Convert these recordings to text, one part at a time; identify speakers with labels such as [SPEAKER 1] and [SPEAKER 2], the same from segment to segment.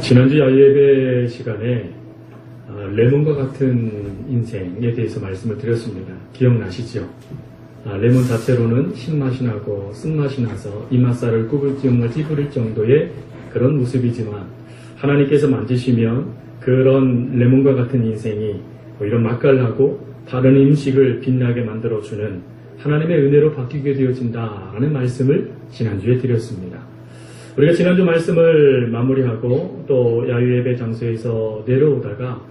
[SPEAKER 1] 지난주 야유예배 시간에 레몬과 같은 인생에 대해서 말씀을 드렸습니다. 기억나시죠? 레몬 자체로는 신맛이 나고 쓴맛이 나서 이맛살을 구불지음을 찌푸릴 정도의 그런 모습이지만 하나님께서 만지시면 그런 레몬과 같은 인생이 오히려 맛깔나고 다른 음식을 빛나게 만들어주는 하나님의 은혜로 바뀌게 되어진다라는 말씀을 지난주에 드렸습니다. 우리가 지난주 말씀을 마무리하고 또 야유예배 장소에서 내려오다가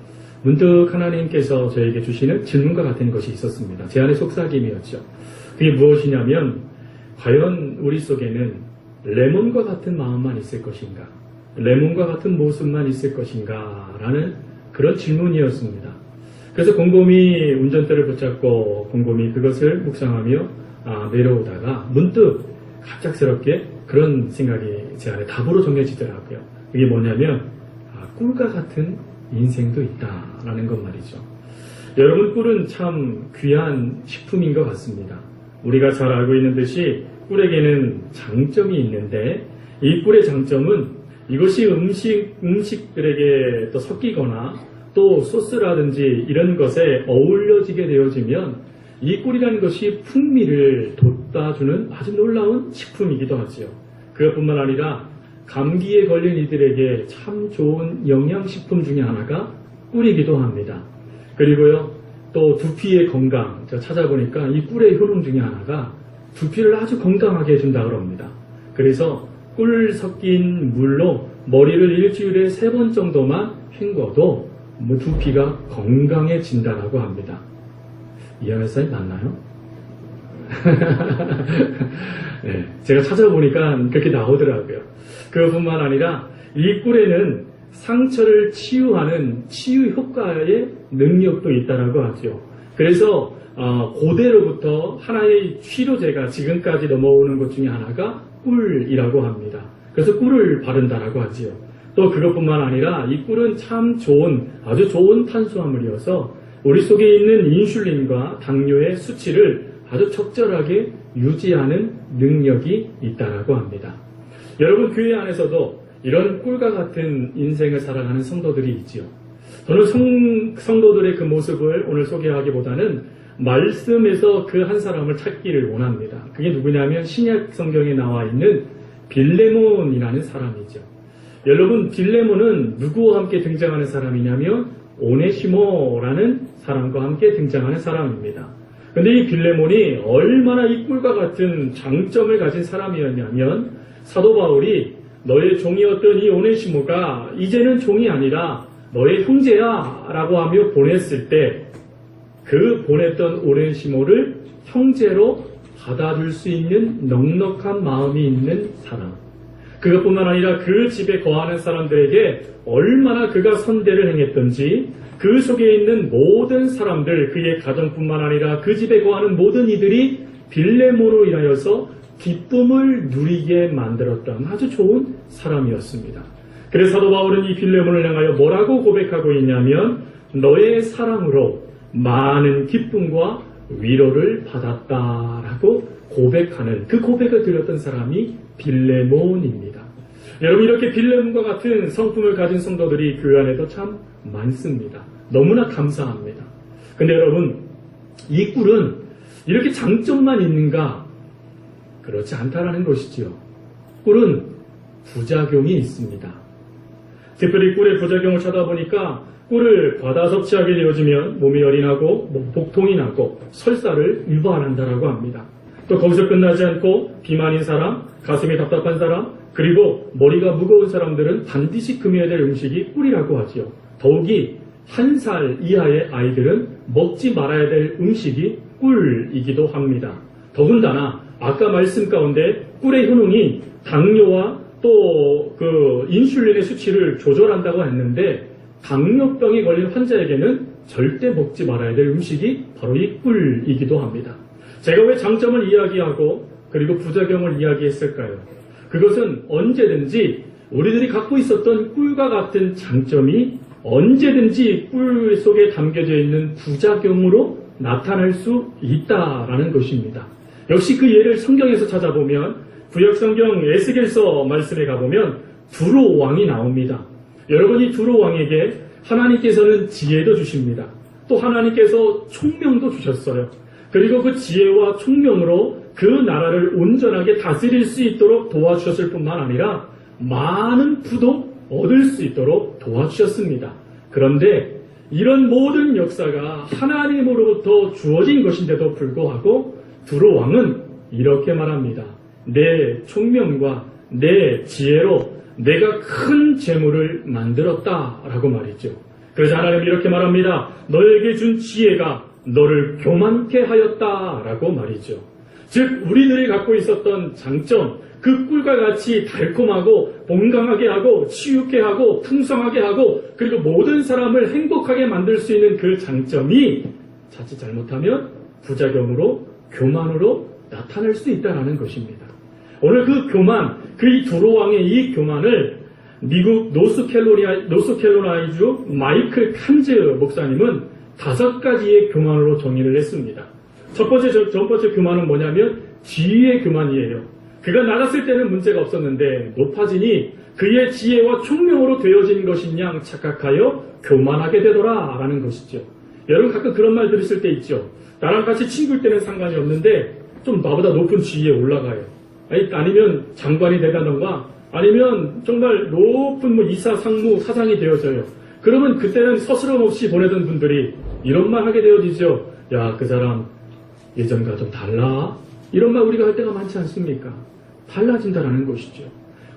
[SPEAKER 1] 문득 하나님께서 저에게 주시는 질문과 같은 것이 있었습니다. 제 안의 속삭임이었죠. 그게 무엇이냐면 과연 우리 속에는 레몬과 같은 마음만 있을 것인가, 레몬과 같은 모습만 있을 것인가 라는 그런 질문이었습니다. 그래서 곰곰이 운전대를 붙잡고 곰곰이 그것을 묵상하며 내려오다가 문득 갑작스럽게 그런 생각이 제 안에 답으로 정해지더라고요. 그게 뭐냐면 꿀과 같은 인생도 있다라는 것 말이죠. 여러분, 꿀은 참 귀한 식품인 것 같습니다. 우리가 잘 알고 있는 듯이 꿀에게는 장점이 있는데 이 꿀의 장점은 이것이 음식들에게 또 섞이거나 또 소스라든지 이런 것에 어울려지게 되어지면 이 꿀이라는 것이 풍미를 돋아주는 아주 놀라운 식품이기도 하지요. 그것뿐만 아니라 감기에 걸린 이들에게 참 좋은 영양식품 중에 하나가 꿀이기도 합니다. 그리고요, 또 두피의 건강, 제가 찾아보니까 이 꿀의 효능 중에 하나가 두피를 아주 건강하게 해준다고 합니다. 그래서 꿀 섞인 물로 머리를 일주일에 3번 정도만 헹궈도 두피가 건강해진다고 합니다. 이해할 사람이 맞나요? 네, 제가 찾아보니까 그렇게 나오더라고요. 그뿐만 아니라 이 꿀에는 상처를 치유하는 치유 효과의 능력도 있다고 하죠. 그래서 고대로부터 하나의 치료제가 지금까지 넘어오는 것 중에 하나가 꿀이라고 합니다. 그래서 꿀을 바른다라고 하지요. 또 그것뿐만 아니라 이 꿀은 참 좋은, 아주 좋은 탄수화물이어서 우리 속에 있는 인슐린과 당뇨의 수치를 아주 적절하게 유지하는 능력이 있다고 합니다. 여러분, 교회 안에서도 이런 꿀과 같은 인생을 살아가는 성도들이 있지요. 저는 성도들의 그 모습을 오늘 소개하기보다는 말씀에서 그 한 사람을 찾기를 원합니다. 그게 누구냐면 신약 성경에 나와 있는 빌레몬이라는 사람이죠. 여러분, 빌레몬은 누구와 함께 등장하는 사람이냐면 오네시모라는 사람과 함께 등장하는 사람입니다. 근데 이 빌레몬이 얼마나 이 꿀과 같은 장점을 가진 사람이었냐면 사도 바울이 너의 종이었던 이 오네시모가 이제는 종이 아니라 너의 형제야 라고 하며 보냈을 때 그 보냈던 오네시모를 형제로 받아줄 수 있는 넉넉한 마음이 있는 사람, 그것뿐만 아니라 그 집에 거하는 사람들에게 얼마나 그가 선대를 행했던지 그 속에 있는 모든 사람들, 그의 가정뿐만 아니라 그 집에 거하는 모든 이들이 빌레몬으로 인하여서 기쁨을 누리게 만들었던 아주 좋은 사람이었습니다. 그래서 사도 바울은 이 빌레몬을 향하여 뭐라고 고백하고 있냐면 너의 사랑으로 많은 기쁨과 위로를 받았다라고 고백하는, 그 고백을 드렸던 사람이 빌레몬입니다. 여러분, 이렇게 빌레몬과 같은 성품을 가진 성도들이 교회 안에도 참 많습니다. 너무나 감사합니다. 근데 여러분, 이 꿀은 이렇게 장점만 있는가? 그렇지 않다라는 것이지요. 꿀은 부작용이 있습니다. 특별히 꿀의 부작용을 찾아보니까 꿀을 과다 섭취하게 되어지면 몸이 열이 나고 복통이 나고 설사를 유발한다라고 합니다. 또 거기서 끝나지 않고 비만인 사람, 가슴이 답답한 사람, 그리고 머리가 무거운 사람들은 반드시 금해야 될 음식이 꿀이라고 하지요. 더욱이 1살 이하의 아이들은 먹지 말아야 될 음식이 꿀이기도 합니다. 더군다나 아까 말씀 가운데 꿀의 효능이 당뇨와 또 그 인슐린의 수치를 조절한다고 했는데 당뇨병에 걸린 환자에게는 절대 먹지 말아야 될 음식이 바로 이 꿀이기도 합니다. 제가 왜 장점을 이야기하고 그리고 부작용을 이야기했을까요? 그것은 언제든지 우리들이 갖고 있었던 꿀과 같은 장점이 언제든지 꿀 속에 담겨져 있는 부작용으로 나타날 수 있다라는 것입니다. 역시 그 예를 성경에서 찾아보면 구약성경 에스겔서 말씀에 가보면 두로 왕이 나옵니다. 여러분이 두로 왕에게 하나님께서는 지혜도 주십니다. 또 하나님께서 총명도 주셨어요. 그리고 그 지혜와 총명으로 그 나라를 온전하게 다스릴 수 있도록 도와주셨을 뿐만 아니라 많은 부도 얻을 수 있도록 도와주셨습니다. 그런데 이런 모든 역사가 하나님으로부터 주어진 것인데도 불구하고 두로 왕은 이렇게 말합니다. 내 총명과 내 지혜로 내가 큰 재물을 만들었다라고 말이죠. 그래서 하나님이 이렇게 말합니다. 너에게 준 지혜가 너를 교만케 하였다라고 말이죠. 즉 우리들이 갖고 있었던 장점, 그 꿀과 같이 달콤하고 건강하게 하고 치유케 하고 풍성하게 하고 그리고 모든 사람을 행복하게 만들 수 있는 그 장점이 자칫 잘못하면 부작용으로 교만으로 나타날 수 있다는 것입니다. 오늘 그 교만, 그 이 두로 왕의 이 교만을 미국 노스캐롤라이주 마이클 칸즈 목사님은 5가지의 교만으로 정의를 했습니다. 첫 번째 교만은 뭐냐면 지위의 교만이에요. 그가 낮았을 때는 문제가 없었는데 높아지니 그의 지혜와 총명으로 되어진 것인 양 착각하여 교만하게 되더라라는 것이죠. 여러분 가끔 그런 말 들으실 때 있죠. 나랑 같이 친구일 때는 상관이 없는데 좀 나보다 높은 지위에 올라가요. 아니면 장관이 되다던가 아니면 정말 높은 이사, 상무, 사장이 되어져요. 그러면 그때는 서스럼 없이 보내던 분들이 이런 말 하게 되어지죠. 야, 그 사람 예전과 좀 달라? 이런 말 우리가 할 때가 많지 않습니까? 달라진다라는 것이죠.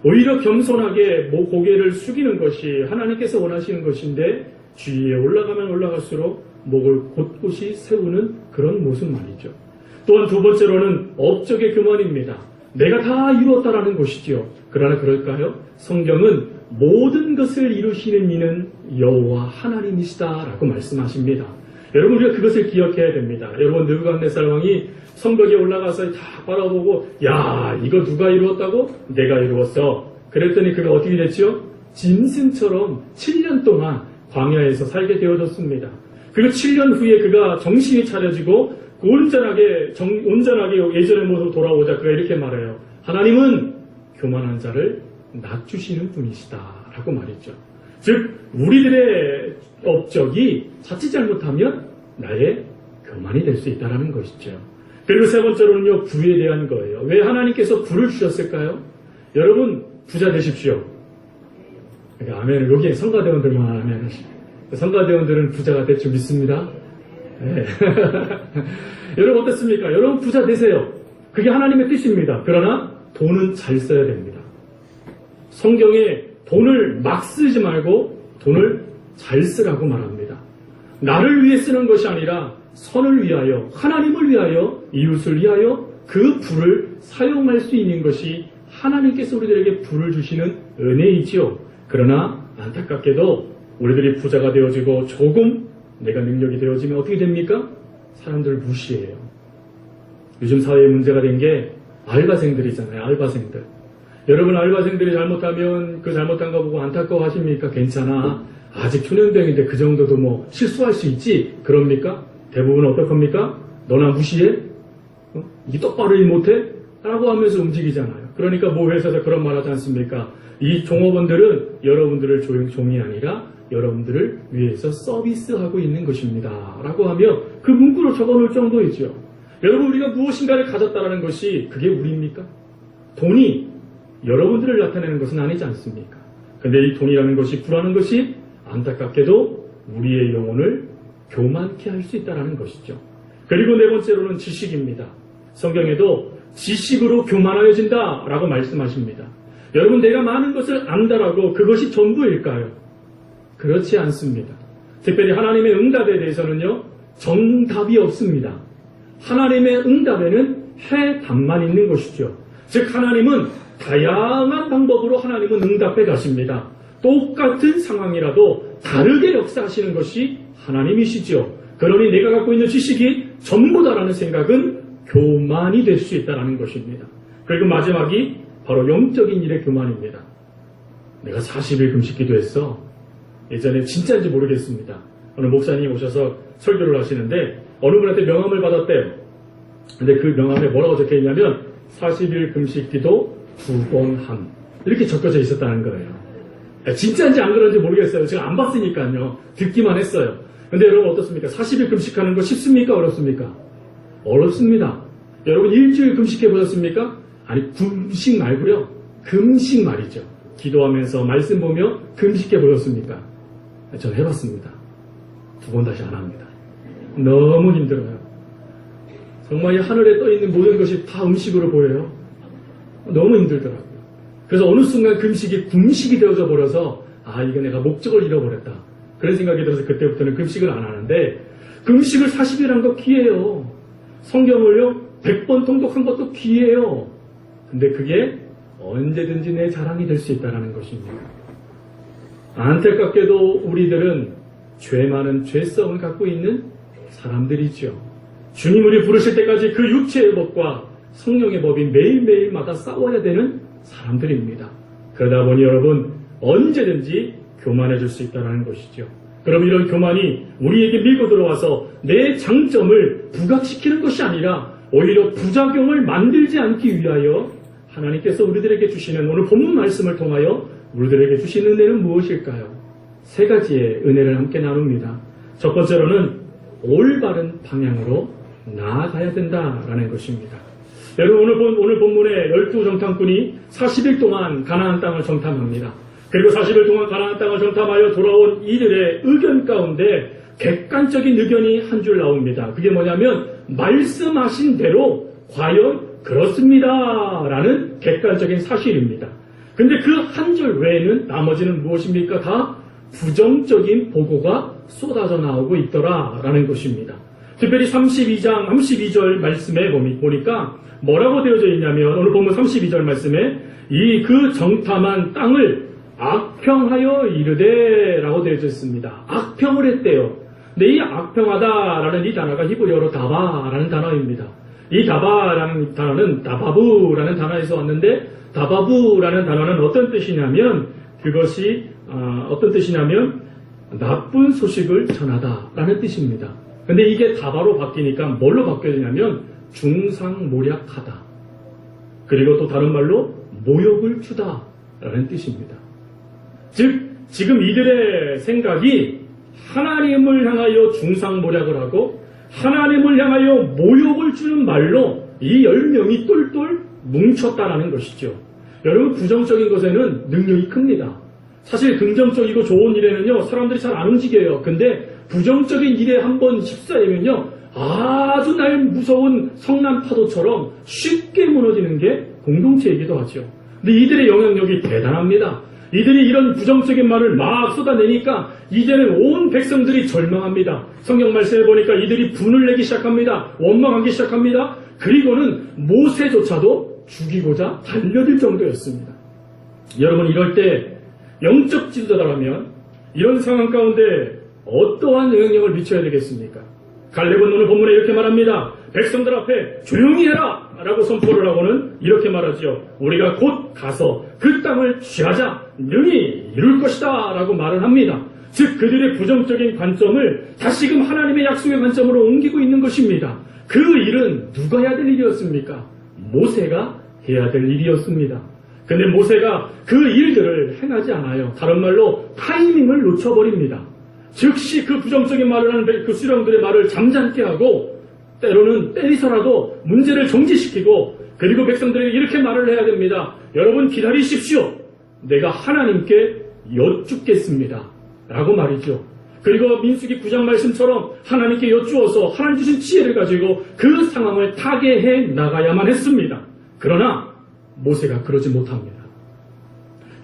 [SPEAKER 1] 오히려 겸손하게 고개를 숙이는 것이 하나님께서 원하시는 것인데 주위에 올라가면 올라갈수록 목을 곧곳이 세우는 그런 모습 말이죠. 또한 두 번째로는 업적의 교만입니다. 내가 다 이루었다라는 것이지요. 그러나 그럴까요? 성경은 모든 것을 이루시는 이는 여호와 하나님이시다라고 말씀하십니다. 여러분 우리가 그것을 기억해야 됩니다. 여러분 느부갓네살 왕이 성벽에 올라가서 다 바라보고 야 이거 누가 이루었다고? 내가 이루었어. 그랬더니 그가 어떻게 됐지요? 짐승처럼 7년 동안 광야에서 살게 되어졌습니다. 그리고 7년 후에 그가 정신이 차려지고 온전하게 예전의 모습으로 돌아오자 그가 이렇게 말해요. 하나님은 교만한 자를 낮추시는 분이시다라고 말했죠. 즉 우리들의 업적이 자칫 잘못하면 나의 교만이 될 수 있다는 것이죠. 그리고 세 번째로는요, 부에 대한 거예요. 왜 하나님께서 부를 주셨을까요? 여러분 부자 되십시오. 그러니까 아멘. 여기에 성가대원들만 아멘 하시고 성가대원들은 부자가 될 줄 믿습니다. 네. 여러분 어떻습니까? 여러분 부자 되세요. 그게 하나님의 뜻입니다. 그러나 돈은 잘 써야 됩니다. 성경에 돈을 막 쓰지 말고 돈을 잘 쓰라고 말합니다. 나를 위해 쓰는 것이 아니라 선을 위하여, 하나님을 위하여, 이웃을 위하여 그 부를 사용할 수 있는 것이 하나님께서 우리들에게 부를 주시는 은혜이지요. 그러나 안타깝게도 우리들이 부자가 되어지고 조금 내가 능력이 되어지면 어떻게 됩니까? 사람들을 무시해요. 요즘 사회에 문제가 된 게 알바생들이잖아요. 알바생들. 여러분 알바생들이 잘못하면 그 잘못한 거 보고 안타까워하십니까? 괜찮아. 아직 초년생인데 그 정도도 뭐 실수할 수 있지? 그럽니까? 대부분 어떡합니까? 너나 무시해? 이게 똑바로 일 못해? 라고 하면서 움직이잖아요. 그러니까 뭐 회사에서 그런 말 하지 않습니까? 이 종업원들은 여러분들을 종이 아니라 여러분들을 위해서 서비스하고 있는 것입니다. 라고 하며 그 문구로 적어놓을 정도이죠. 여러분 우리가 무엇인가를 가졌다는 것이 그게 우리입니까? 돈이 여러분들을 나타내는 것은 아니지 않습니까? 근데 이 돈이라는 것이 부라는 것이 안타깝게도 우리의 영혼을 교만케 할 수 있다는 것이죠. 그리고 네 번째로는 지식입니다. 성경에도 지식으로 교만하여진다 라고 말씀하십니다. 여러분 내가 많은 것을 안다라고 그것이 전부일까요? 그렇지 않습니다. 특별히 하나님의 응답에 대해서는요, 정답이 없습니다. 하나님의 응답에는 해답만 있는 것이죠. 즉 하나님은 다양한 방법으로 하나님은 응답해 가십니다. 똑같은 상황이라도 다르게 역사하시는 것이 하나님이시죠. 그러니 내가 갖고 있는 지식이 전부다라는 생각은 교만이 될 수 있다는 것입니다. 그리고 마지막이 바로 영적인 일의 교만입니다. 내가 40일 금식 기도했어. 예전에 진짜인지 모르겠습니다. 어느 목사님이 오셔서 설교를 하시는데 어느 분한테 명함을 받았대요. 근데 그 명함에 뭐라고 적혀있냐면 40일 금식 기도 2번 함 이렇게 적혀져 있었다는 거예요. 진짜인지 안 그런지 모르겠어요. 제가 안 봤으니까요. 듣기만 했어요. 근데 여러분 어떻습니까? 40일 금식하는 거 쉽습니까? 어렵습니까? 어렵습니다. 여러분 일주일 금식해 보셨습니까? 아니 금식 말고요. 금식 말이죠. 기도하면서 말씀 보며 금식해 보셨습니까? 전 해봤습니다. 2번 다시 안 합니다. 너무 힘들어요. 정말 이 하늘에 떠있는 모든 것이 다 음식으로 보여요. 너무 힘들더라고요. 그래서 어느 순간 금식이 궁식이 되어져 버려서 이거 내가 목적을 잃어버렸다. 그런 생각이 들어서 그때부터는 금식을 안 하는데 금식을 40일 한 거 귀해요. 성경을요 100번 통독한 것도 귀해요. 근데 그게 언제든지 내 자랑이 될 수 있다는 것입니다. 안타깝게도 우리들은 죄 많은 죄성을 갖고 있는 사람들이죠. 주님 우리 부르실 때까지 그 육체의 법과 성령의 법이 매일매일마다 싸워야 되는 사람들입니다. 그러다 보니 여러분 언제든지 교만해질 수 있다는 것이죠. 그럼 이런 교만이 우리에게 밀고 들어와서 내 장점을 부각시키는 것이 아니라 오히려 부작용을 만들지 않기 위하여 하나님께서 우리들에게 주시는 오늘 본문 말씀을 통하여 우리들에게 주신 은혜는 무엇일까요? 3가지의 은혜를 함께 나눕니다. 첫 번째로는 올바른 방향으로 나아가야 된다라는 것입니다. 여러분 오늘 본문에 12정탐꾼이 40일 동안 가나안 땅을 정탐합니다. 그리고 40일 동안 가나안 땅을 정탐하여 돌아온 이들의 의견 가운데 객관적인 의견이 한 줄 나옵니다. 그게 뭐냐면 말씀하신 대로 과연 그렇습니다 라는 객관적인 사실입니다. 근데 그 한 줄 외에는 나머지는 무엇입니까? 다 부정적인 보고가 쏟아져 나오고 있더라 라는 것입니다. 특별히 32장 32절 말씀에 보니까 뭐라고 되어져 있냐면 오늘 본문 32절 말씀에 그 정탐한 땅을 악평하여 이르되 라고 되어져 있습니다. 악평을 했대요. 근데 이 악평하다라는 이 단어가 히브리어로 다바라는 단어입니다. 이 다바라는 단어는 다바부라는 단어에서 왔는데 다바부라는 단어는 어떤 뜻이냐면 그것이 어떤 뜻이냐면 나쁜 소식을 전하다라는 뜻입니다. 근데 이게 다바로 바뀌니까 뭘로 바뀌어지냐면 중상모략하다. 그리고 또 다른 말로 모욕을 주다라는 뜻입니다. 즉 지금 이들의 생각이 하나님을 향하여 중상모략을 하고 하나님을 향하여 모욕을 주는 말로 이 10명이 똘똘 뭉쳤다라는 것이죠. 여러분 부정적인 것에는 능력이 큽니다. 사실 긍정적이고 좋은 일에는요 사람들이 잘 안 움직여요. 근데 부정적인 일에 한번 휩싸이면요 아주 날 무서운 성난 파도처럼 쉽게 무너지는 게 공동체이기도 하죠. 근데 이들의 영향력이 대단합니다. 이들이 이런 부정적인 말을 막 쏟아내니까 이제는 온 백성들이 절망합니다. 성경 말씀에 보니까 이들이 분을 내기 시작합니다. 원망하기 시작합니다. 그리고는 모세조차도 죽이고자 달려들 정도였습니다. 여러분 이럴 때 영적 지도자라면 이런 상황 가운데 어떠한 영향력을 미쳐야 되겠습니까? 갈렙은 오늘 본문에 이렇게 말합니다. 백성들 앞에 조용히 해라 라고 선포를 하고는 이렇게 말하죠. 우리가 곧 가서 그 땅을 취하자 능히 이룰 것이다 라고 말을 합니다. 즉 그들의 부정적인 관점을 다시금 하나님의 약속의 관점으로 옮기고 있는 것입니다. 그 일은 누가 해야 될 일이었습니까? 모세가 해야 될 일이었습니다. 근데 모세가 그 일들을 행하지 않아요. 다른 말로 타이밍을 놓쳐버립니다. 즉시 그 부정적인 말을 하는 그 수령들의 말을 잠잠게 하고 때로는 때리서라도 문제를 정지시키고 그리고 백성들에게 이렇게 말을 해야 됩니다. 여러분 기다리십시오. 내가 하나님께 여쭙겠습니다. 라고 말이죠. 그리고 민수기 9장 말씀처럼 하나님께 여쭈어서 하나님 주신 지혜를 가지고 그 상황을 타개해 나가야만 했습니다. 그러나 모세가 그러지 못합니다.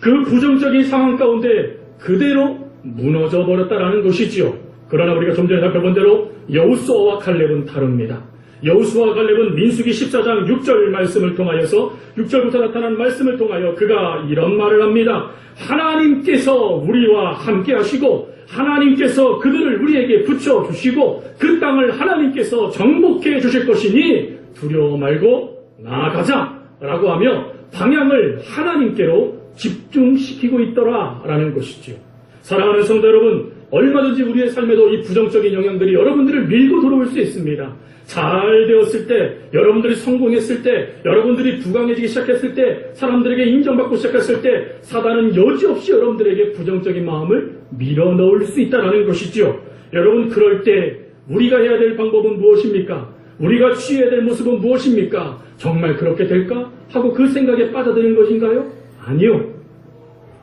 [SPEAKER 1] 그 부정적인 상황 가운데 그대로 무너져 버렸다라는 것이지요. 그러나 우리가 좀 전에 살펴본 대로 여호수아와 갈렙은 다릅니다. 여호수아와 갈렙은 민수기 14장 6절 말씀을 통하여서 6절부터 나타난 말씀을 통하여 그가 이런 말을 합니다. 하나님께서 우리와 함께 하시고 하나님께서 그들을 우리에게 붙여주시고 그 땅을 하나님께서 정복해 주실 것이니 두려워 말고 나아가자 라고 하며 방향을 하나님께로 집중시키고 있더라 라는 것이지요. 사랑하는 성도 여러분, 얼마든지 우리의 삶에도 이 부정적인 영향들이 여러분들을 밀고 들어올 수 있습니다. 잘 되었을 때, 여러분들이 성공했을 때, 여러분들이 부강해지기 시작했을 때, 사람들에게 인정받고 시작했을 때, 사단은 여지없이 여러분들에게 부정적인 마음을 밀어넣을 수 있다는 것이죠. 여러분, 그럴 때 우리가 해야 될 방법은 무엇입니까? 우리가 취해야 될 모습은 무엇입니까? 정말 그렇게 될까? 하고 그 생각에 빠져드는 것인가요? 아니요.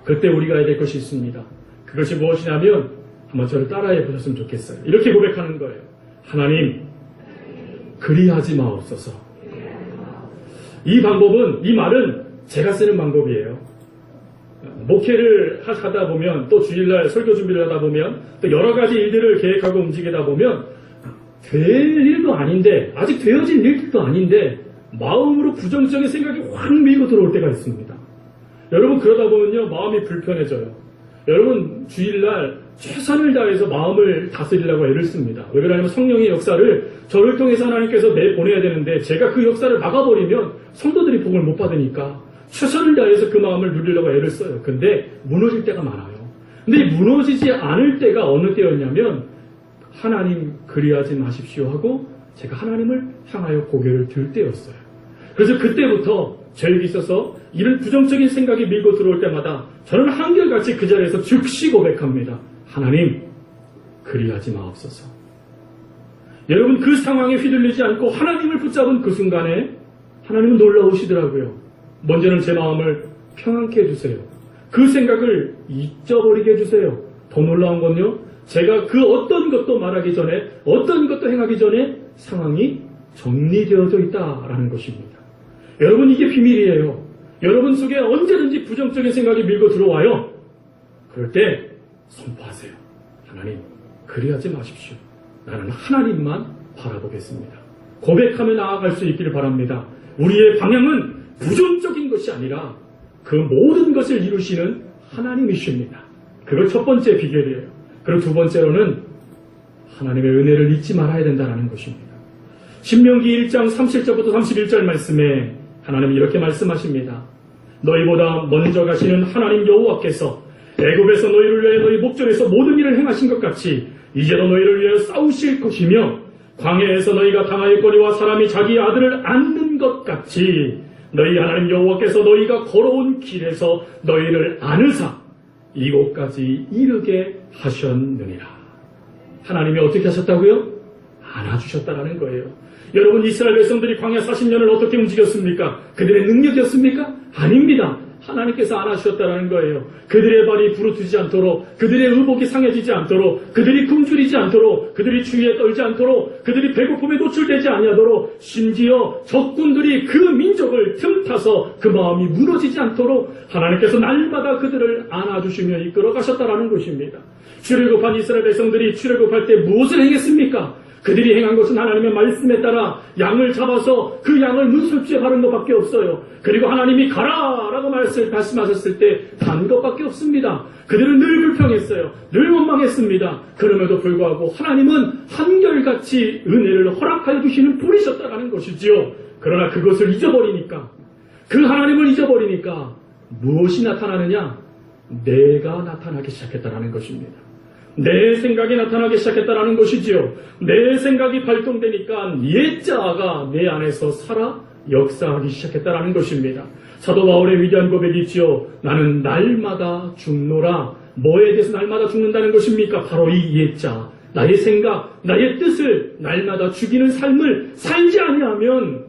[SPEAKER 1] 그때 우리가 해야 될 것이 있습니다. 그것이 무엇이냐면 한번 저를 따라해 보셨으면 좋겠어요. 이렇게 고백하는 거예요. 하나님, 그리하지 마옵소서. 이 방법은, 이 말은 제가 쓰는 방법이에요. 목회를 하다 보면, 또 주일날 설교 준비를 하다 보면, 또 여러 가지 일들을 계획하고 움직이다 보면 될 일도 아닌데, 아직 되어진 일들도 아닌데 마음으로 부정적인 생각이 확 밀고 들어올 때가 있습니다. 여러분, 그러다 보면요, 마음이 불편해져요. 여러분, 주일날 최선을 다해서 마음을 다스리려고 애를 씁니다. 왜 그러냐면 성령의 역사를 저를 통해서 하나님께서 내보내야 되는데, 제가 그 역사를 막아버리면 성도들이 복을 못 받으니까 최선을 다해서 그 마음을 누리려고 애를 써요. 근데 무너질 때가 많아요. 근데 무너지지 않을 때가 어느 때였냐면, 하나님 그리하지 마십시오 하고 제가 하나님을 향하여 고개를 들 때였어요. 그래서 그때부터 저에게 있어서 이런 부정적인 생각이 밀고 들어올 때마다 저는 한결같이 그 자리에서 즉시 고백합니다. 하나님, 그리하지 마옵소서. 여러분, 그 상황에 휘둘리지 않고 하나님을 붙잡은 그 순간에 하나님은 놀라우시더라고요. 먼저는 제 마음을 평안케 해주세요. 그 생각을 잊어버리게 해주세요. 더 놀라운 건요, 제가 그 어떤 것도 말하기 전에, 어떤 것도 행하기 전에 상황이 정리되어져 있다라는 것입니다. 여러분, 이게 비밀이에요. 여러분 속에 언제든지 부정적인 생각이 밀고 들어와요. 그럴 때 선포하세요. 하나님, 그리하지 마십시오. 나는 하나님만 바라보겠습니다. 고백하며 나아갈 수 있기를 바랍니다. 우리의 방향은 부정적인 것이 아니라 그 모든 것을 이루시는 하나님이십니다. 그걸 첫 번째 비결이에요. 그리고 두 번째로는 하나님의 은혜를 잊지 말아야 된다는 것입니다. 신명기 1장 37절부터 31절 말씀에 하나님이 이렇게 말씀하십니다. 너희보다 먼저 가시는 하나님 여호와께서 애굽에서 너희를 위하여 너희 목전에서 모든 일을 행하신 것 같이 이제도 너희를 위하여 싸우실 것이며, 광야에서 너희가 당하였거니와 사람이 자기 아들을 안는 것 같이 너희 하나님 여호와께서 너희가 걸어온 길에서 너희를 안으사 이곳까지 이르게 하셨느니라. 하나님이 어떻게 하셨다고요? 안아주셨다라는 거예요. 여러분, 이스라엘 백성들이 광야 40년을 어떻게 움직였습니까? 그들의 능력이었습니까? 아닙니다. 하나님께서 안아주셨다라는 거예요. 그들의 발이 부르트지 않도록, 그들의 의복이 상해지지 않도록, 그들이 굶주리지 않도록, 그들이 추위에 떨지 않도록, 그들이 배고픔에 노출되지 아니하도록, 심지어 적군들이 그 민족을 틈타서 그 마음이 무너지지 않도록 하나님께서 날마다 그들을 안아주시며 이끌어 가셨다라는 것입니다. 출애굽한 이스라엘 백성들이 출애굽할 때 무엇을 행했습니까? 그들이 행한 것은 하나님의 말씀에 따라 양을 잡아서 그 양을 문설주에 바른 것밖에 없어요. 그리고 하나님이 가라라고 말씀하셨을 때 간 것밖에 없습니다. 그들은 늘 불평했어요. 늘 원망했습니다. 그럼에도 불구하고 하나님은 한결같이 은혜를 허락하여 주시는 분이셨다는 것이지요. 그러나 그것을 잊어버리니까, 그 하나님을 잊어버리니까 무엇이 나타나느냐? 내가 나타나기 시작했다는 것입니다. 내 생각이 나타나기 시작했다는 것이지요. 내 생각이 발동되니까 옛자아가 내 안에서 살아 역사하기 시작했다는 것입니다. 사도 바울의 위대한 고백이 있지요. 나는 날마다 죽노라. 뭐에 대해서 날마다 죽는다는 것입니까? 바로 이 옛자, 나의 생각, 나의 뜻을 날마다 죽이는 삶을 살지 아니하면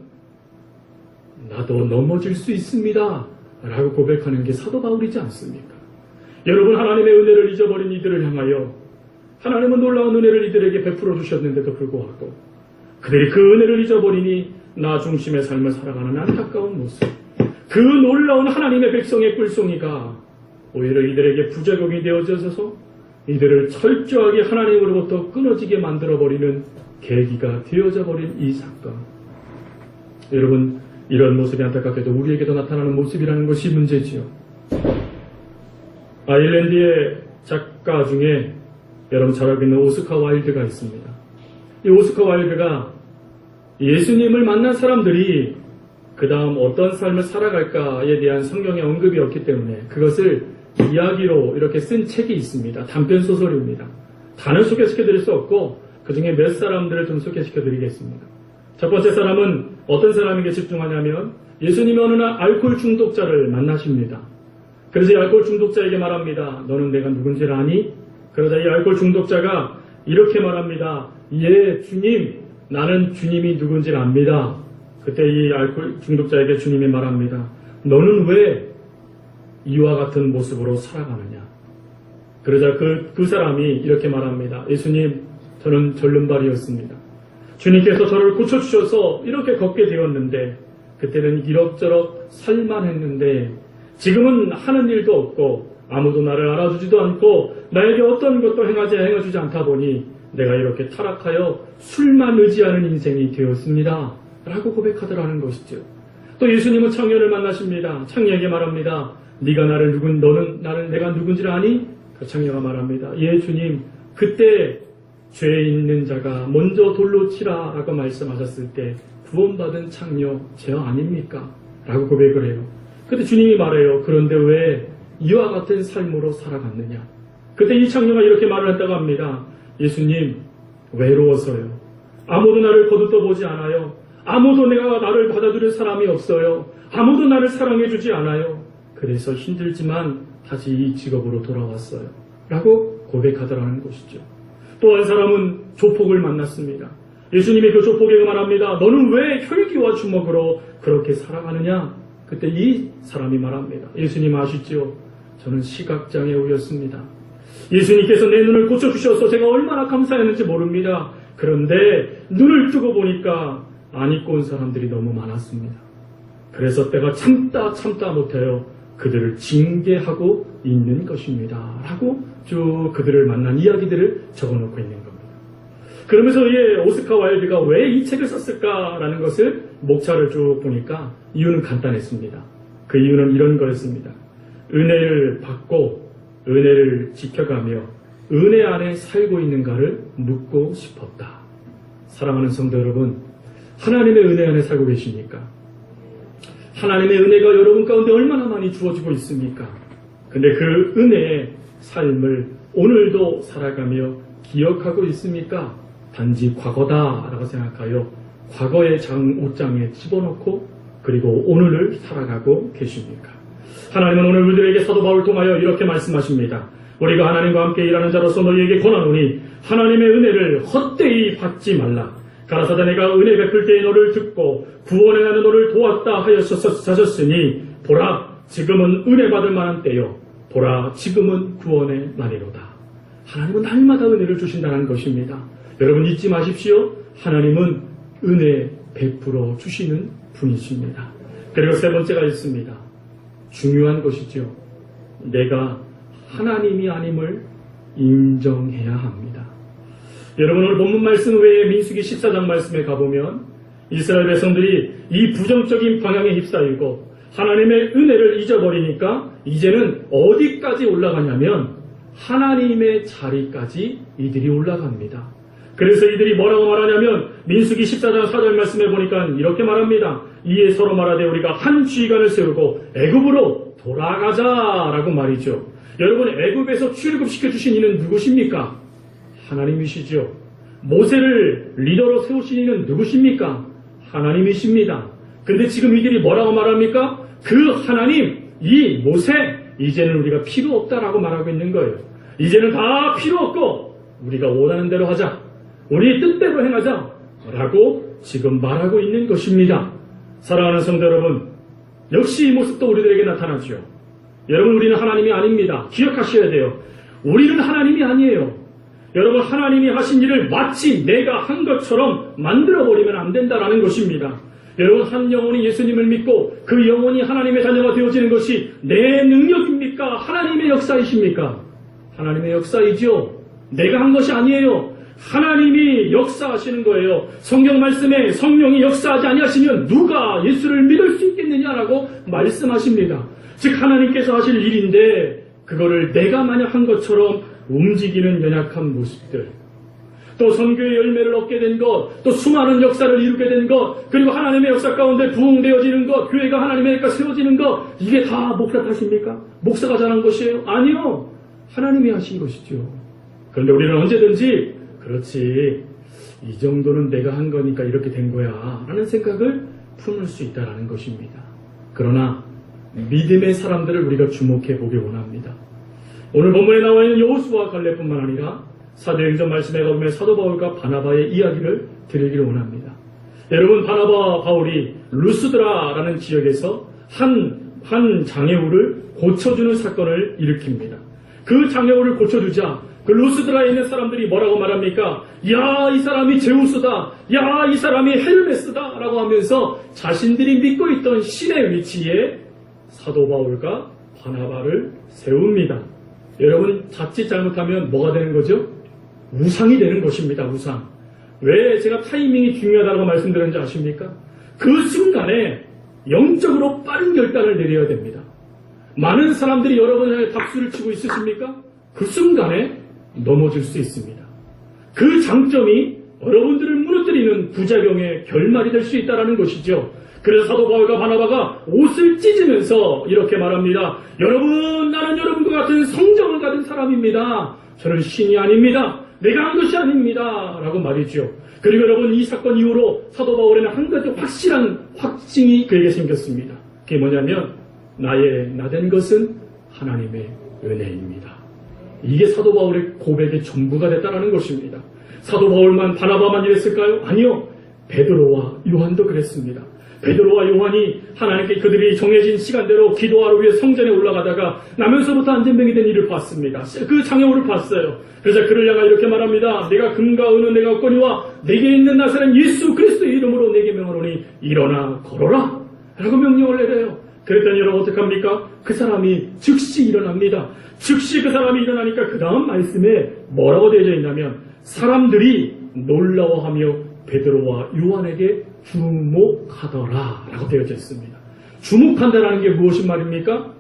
[SPEAKER 1] 나도 넘어질 수 있습니다 라고 고백하는 게 사도 바울이지 않습니까? 여러분, 하나님의 은혜를 잊어버린 이들을 향하여 하나님은 놀라운 은혜를 이들에게 베풀어 주셨는데도 불구하고 그들이 그 은혜를 잊어버리니 나 중심의 삶을 살아가는 안타까운 모습, 그 놀라운 하나님의 백성의 꿀송이가 오히려 이들에게 부작용이 되어져서 이들을 철저하게 하나님으로부터 끊어지게 만들어버리는 계기가 되어져 버린 이 사건. 여러분, 이런 모습이 안타깝게도 우리에게도 나타나는 모습이라는 것이 문제지요. 아일랜드의 작가 중에 여러분 잘 알고 있는 오스카 와일드가 있습니다. 이 오스카 와일드가 예수님을 만난 사람들이 그 다음 어떤 삶을 살아갈까에 대한 성경의 언급이 없기 때문에 그것을 이야기로 이렇게 쓴 책이 있습니다. 단편 소설입니다. 다는 소개시켜드릴 수 없고 그 중에 몇 사람들을 좀 소개시켜드리겠습니다. 첫 번째 사람은 어떤 사람에게 집중하냐면 예수님이 어느 날 알코올 중독자를 만나십니다. 그래서 이 알코올 중독자에게 말합니다. 너는 내가 누군지를 아니? 그러자 이 알코올 중독자가 이렇게 말합니다. 예, 주님, 나는 주님이 누군지를 압니다. 그때 이 알코올 중독자에게 주님이 말합니다. 너는 왜 이와 같은 모습으로 살아가느냐? 그러자 그 사람이 이렇게 말합니다. 예수님, 저는 절름발이었습니다. 주님께서 저를 고쳐주셔서 이렇게 걷게 되었는데 그때는 이럭저럭 살만 했는데 지금은 하는 일도 없고 아무도 나를 알아주지도 않고 나에게 어떤 것도 행해주지 않다 보니 내가 이렇게 타락하여 술만 의지하는 인생이 되었습니다. 라고 고백하더라는 것이죠. 또 예수님은 청년을 만나십니다. 청년에게 말합니다. 너는 내가 누군지를 아니? 그 청년가 말합니다. 예, 주님, 그때 죄에 있는 자가 먼저 돌로 치라 라고 말씀하셨을 때 구원받은 창녀 저 아닙니까? 라고 고백을 해요. 그때 주님이 말해요. 그런데 왜 이와 같은 삶으로 살아갔느냐? 그때 이 창녀가 이렇게 말을 했다고 합니다. 예수님, 외로워서요. 아무도 나를 거두떠보지 않아요. 아무도 나를 받아들일 사람이 없어요. 아무도 나를 사랑해주지 않아요. 그래서 힘들지만 다시 이 직업으로 돌아왔어요. 라고 고백하더라는 것이죠. 또 한 사람은 조폭을 만났습니다. 예수님이 그 조폭에게 말합니다. 너는 왜 혈기와 주먹으로 그렇게 살아가느냐? 그때 이 사람이 말합니다. 예수님 아시죠? 저는 시각장애우였습니다. 예수님께서 내 눈을 고쳐주셔서 제가 얼마나 감사했는지 모릅니다. 그런데 눈을 뜨고 보니까 안 입고 온 사람들이 너무 많았습니다. 그래서 내가 참다 못해요. 그들을 징계하고 있는 것입니다. 라고 쭉 그들을 만난 이야기들을 적어놓고 있는 겁니다. 그러면서 오스카 와일드가 왜 이 책을 썼을까라는 것을 목차를 쭉 보니까 이유는 간단했습니다. 그 이유는 이런 거였습니다. 은혜를 받고 은혜를 지켜가며 은혜 안에 살고 있는가를 묻고 싶었다. 사랑하는 성도 여러분, 하나님의 은혜 안에 살고 계십니까? 하나님의 은혜가 여러분 가운데 얼마나 많이 주어지고 있습니까? 근데 그 은혜의 삶을 오늘도 살아가며 기억하고 있습니까? 단지 과거다라고 생각하여 과거의 옷장에 집어넣고 그리고 오늘을 살아가고 계십니까? 하나님은 오늘 우리들에게 사도 바울을 통하여 이렇게 말씀하십니다. 우리가 하나님과 함께 일하는 자로서 너희에게 권하노니 하나님의 은혜를 헛되이 받지 말라. 가라사대 내가 은혜 베풀 때에 너를 듣고 구원에 나는 너를 도왔다 하셨으니 보라 지금은 은혜 받을 만한 때요. 보라 지금은 구원의 날이로다. 하나님은 날마다 은혜를 주신다는 것입니다. 여러분 잊지 마십시오. 하나님은 은혜 베풀어 주시는 분이십니다. 그리고 세 번째가 있습니다. 중요한 것이죠. 내가 하나님이 아님을 인정해야 합니다. 여러분 오늘 본문 말씀 외에 민수기 14장 말씀에 가보면 이스라엘 백성들이 이 부정적인 방향에 휩싸이고 하나님의 은혜를 잊어버리니까 이제는 어디까지 올라가냐면 하나님의 자리까지 이들이 올라갑니다. 그래서 이들이 뭐라고 말하냐면 민수기 14장 4절 말씀에 보니까 이렇게 말합니다. 이에 서로 말하되 우리가 한 주의관을 세우고 애굽으로 돌아가자라고 말이죠. 여러분 애굽에서 출애굽시켜 주신 이는 누구십니까? 하나님이시죠. 모세를 리더로 세우신 이는 누구십니까? 하나님이십니다. 근데 지금 이들이 뭐라고 말합니까? 그 하나님, 이 모세, 이제는 우리가 필요 없다라고 말하고 있는 거예요. 이제는 다 필요 없고 우리가 원하는 대로 하자. 우리 뜻대로 행하자. 라고 지금 말하고 있는 것입니다. 사랑하는 성도 여러분, 역시 이 모습도 우리들에게 나타나죠. 여러분 우리는 하나님이 아닙니다. 기억하셔야 돼요. 우리는 하나님이 아니에요. 여러분 하나님이 하신 일을 마치 내가 한 것처럼 만들어버리면 안 된다라는 것입니다. 여러분 한 영혼이 예수님을 믿고 그 영혼이 하나님의 자녀가 되어지는 것이 내 능력입니까? 하나님의 역사이십니까? 하나님의 역사이죠. 내가 한 것이 아니에요. 하나님이 역사하시는 거예요. 성경 말씀에 성령이 역사하지 아니하시면 누가 예수를 믿을 수 있겠느냐라고 말씀하십니다. 즉 하나님께서 하실 일인데 그거를 내가 만약 한 것처럼 움직이는 연약한 모습들. 또 선교의 열매를 얻게 된 것, 또 수많은 역사를 이루게 된 것, 그리고 하나님의 역사 가운데 부흥되어지는 것, 교회가 하나님의 역사 세워지는 것, 이게 다 목사 탓입니까? 목사가 잘한 것이에요? 아니요. 하나님이 하신 것이죠. 그런데 우리는 언제든지 그렇지, 이 정도는 내가 한 거니까 이렇게 된 거야 라는 생각을 품을 수 있다는 것입니다. 그러나 믿음의 사람들을 우리가 주목해 보기 원합니다. 오늘 본문에 나와 있는 여호수아와 갈렙뿐만 아니라 사도행전 말씀에 보면 사도 바울과 바나바의 이야기를 드리기를 원합니다. 여러분, 바나바와 바울이 루스드라라는 지역에서 한 장애우를 고쳐주는 사건을 일으킵니다. 그 장애우를 고쳐주자 그 루스드라에 있는 사람들이 뭐라고 말합니까? 야, 이 사람이 제우스다. 야, 이 사람이 헤르메스다. 라고 하면서 자신들이 믿고 있던 신의 위치에 사도 바울과 바나바를 세웁니다. 여러분, 자칫 잘못하면 뭐가 되는 거죠? 우상이 되는 것입니다. 우상. 왜 제가 타이밍이 중요하다고 말씀드렸는지 아십니까? 그 순간에 영적으로 빠른 결단을 내려야 됩니다. 많은 사람들이 여러분의 박수를 치고 있으십니까? 그 순간에 넘어질 수 있습니다. 그 장점이 여러분들을 무너뜨리는 부작용의 결말이 될 수 있다는 것이죠. 그래서 사도 바울과 바나바가 옷을 찢으면서 이렇게 말합니다. 여러분, 나는 여러분과 같은 성정을 가진 사람입니다. 저는 신이 아닙니다. 내가 한 것이 아닙니다. 라고 말이죠. 그리고 여러분, 이 사건 이후로 사도 바울에는 한 가지 확실한 확증이 그에게 생겼습니다. 그게 뭐냐면 나된 것은 하나님의 은혜입니다. 이게 사도 바울의 고백의 전부가 됐다는 것입니다. 사도 바울만 바나바만 이랬을까요? 아니요. 베드로와 요한도 그랬습니다. 베드로와 요한이 하나님께 그들이 정해진 시간대로 기도하러 위해 성전에 올라가다가 나면서부터 안전병이 된 일을 봤습니다. 그 장애우를 봤어요. 그래서 그를 향하여 이렇게 말합니다. 내가 금과 은은 내가 얻거니와 내게 있는 나사렛 예수 그리스도의 이름으로 내게 명하노니 일어나 걸어라 라고 명령을 내려요. 그랬더니 여러분 어떡합니까? 그 사람이 즉시 일어납니다. 즉시 그 사람이 일어나니까 그 다음 말씀에 뭐라고 되어져 있냐면 사람들이 놀라워하며 베드로와 요한에게 주목하더라 라고 되어져 있습니다. 주목한다라는 게 무엇인 말입니까?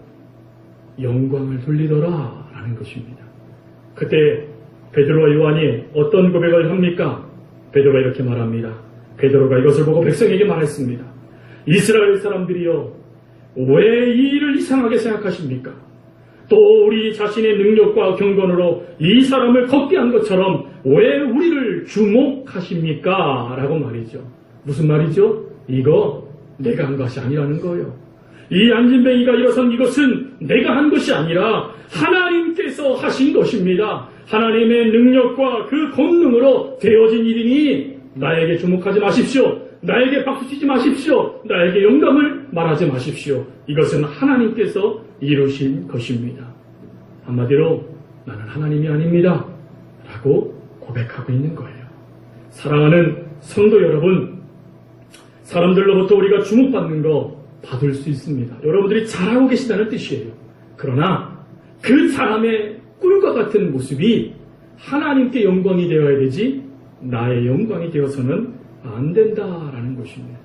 [SPEAKER 1] 영광을 돌리더라 라는 것입니다. 그때 베드로와 요한이 어떤 고백을 합니까? 베드로가 이렇게 말합니다. 베드로가 이것을 보고 백성에게 말했습니다. 이스라엘 사람들이여, 왜 이 일을 이상하게 생각하십니까? 또 우리 자신의 능력과 경건으로 이 사람을 걷게 한 것처럼 왜 우리를 주목하십니까? 라고 말이죠. 무슨 말이죠? 이거 내가 한 것이 아니라는 거예요. 이 안진뱅이가 일어선 이것은 내가 한 것이 아니라 하나님께서 하신 것입니다. 하나님의 능력과 그 권능으로 되어진 일이니 나에게 주목하지 마십시오. 나에게 박수치지 마십시오. 나에게 영감을 말하지 마십시오. 이것은 하나님께서 이루신 것입니다. 한마디로 나는 하나님이 아닙니다. 라고 고백하고 있는 거예요. 사랑하는 성도 여러분, 사람들로부터 우리가 주목받는 거 받을 수 있습니다. 여러분들이 잘하고 계시다는 뜻이에요. 그러나 그 사람의 꿀과 같은 모습이 하나님께 영광이 되어야 되지 나의 영광이 되어서는 안 된다라는 것입니다.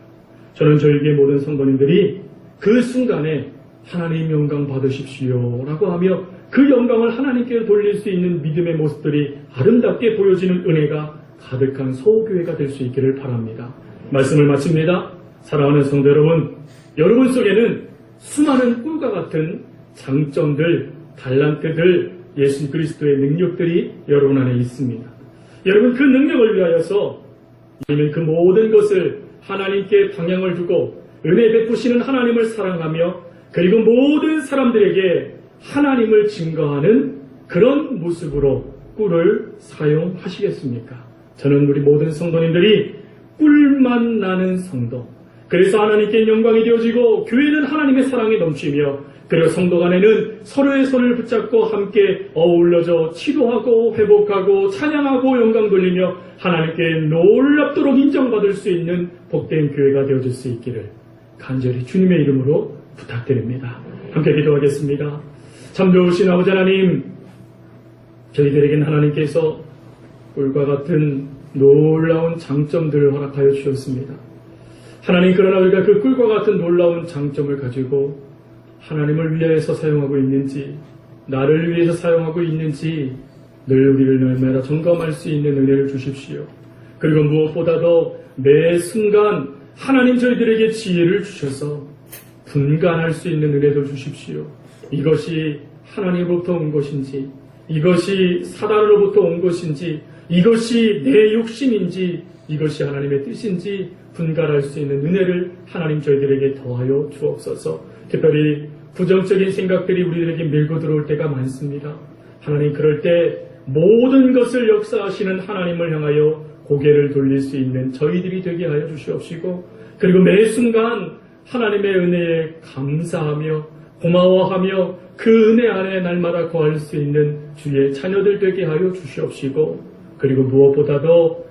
[SPEAKER 1] 저는 저에게 모든 성도님들이 그 순간에 하나님 영광 받으십시오 라고 하며 그 영광을 하나님께 돌릴 수 있는 믿음의 모습들이 아름답게 보여지는 은혜가 가득한 소교회가 될 수 있기를 바랍니다. 말씀을 마칩니다. 사랑하는 성도 여러분, 여러분 속에는 수많은 꿀과 같은 장점들, 달란트들, 예수 그리스도의 능력들이 여러분 안에 있습니다. 여러분 그 능력을 위하여서 아니면 그 모든 것을 하나님께 방향을 두고 은혜 베푸시는 하나님을 사랑하며 그리고 모든 사람들에게 하나님을 증거하는 그런 모습으로 꿀을 사용하시겠습니까? 저는 우리 모든 성도님들이 꿀만 나는 성도, 그래서 하나님께 영광이 되어지고 교회는 하나님의 사랑이 넘치며 그리고 성도 간에는 서로의 손을 붙잡고 함께 어울러져 치료하고 회복하고 찬양하고 영광 돌리며 하나님께 놀랍도록 인정받을 수 있는 복된 교회가 되어질 수 있기를 간절히 주님의 이름으로 부탁드립니다. 함께 기도하겠습니다. 참 좋으신 아버지 하나님, 저희들에겐 하나님께서 꿀과 같은 놀라운 장점들을 허락하여 주셨습니다. 하나님, 그러나 우리가 그 꿀과 같은 놀라운 장점을 가지고 하나님을 위해서 사용하고 있는지, 나를 위해서 사용하고 있는지 늘 우리를 날마다 점검할 수 있는 은혜를 주십시오. 그리고 무엇보다도 매 순간 하나님 저희들에게 지혜를 주셔서 분간할 수 있는 은혜도 주십시오. 이것이 하나님으로부터 온 것인지, 이것이 사단으로부터 온 것인지, 이것이 내 욕심인지, 이것이 하나님의 뜻인지 분간할 수 있는 은혜를 하나님 저희들에게 더하여 주옵소서. 특별히 부정적인 생각들이 우리들에게 밀고 들어올 때가 많습니다. 하나님, 그럴 때 모든 것을 역사하시는 하나님을 향하여 고개를 돌릴 수 있는 저희들이 되게 하여 주시옵시고, 그리고 매 순간 하나님의 은혜에 감사하며 고마워하며 그 은혜 안에 날마다 거할 수 있는 주의 자녀들 되게 하여 주시옵시고, 그리고 무엇보다도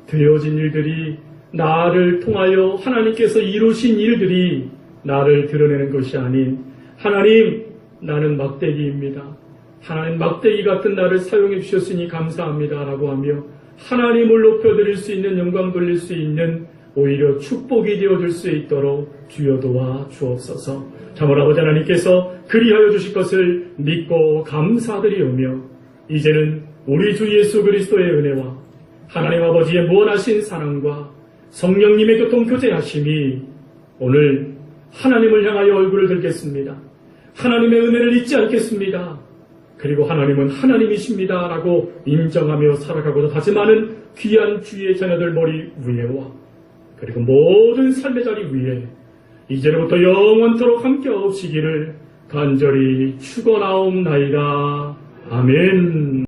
[SPEAKER 1] 되어진 일들이 나를 통하여 하나님께서 이루신 일들이 나를 드러내는 것이 아닌, 하나님, 나는 막대기입니다. 하나님, 막대기 같은 나를 사용해 주셨으니 감사합니다 라고 하며 하나님을 높여드릴 수 있는, 영광 돌릴 수 있는 오히려 축복이 되어줄 수 있도록 주여 도와 주옵소서. 참으로 아버지 하나님께서 그리하여 주실 것을 믿고 감사드리오며, 이제는 우리 주 예수 그리스도의 은혜와 하나님 아버지의 무한하신 사랑과 성령님의 교통 교제하심이 오늘 하나님을 향하여 얼굴을 들겠습니다. 하나님의 은혜를 잊지 않겠습니다. 그리고 하나님은 하나님이십니다 라고 인정하며 살아가고자 다짐하는 귀한 주의 자녀들 머리 위에와 그리고 모든 삶의 자리 위에 이제로부터 영원토록 함께 하옵시기를 간절히 축원하옵나이다. 아멘.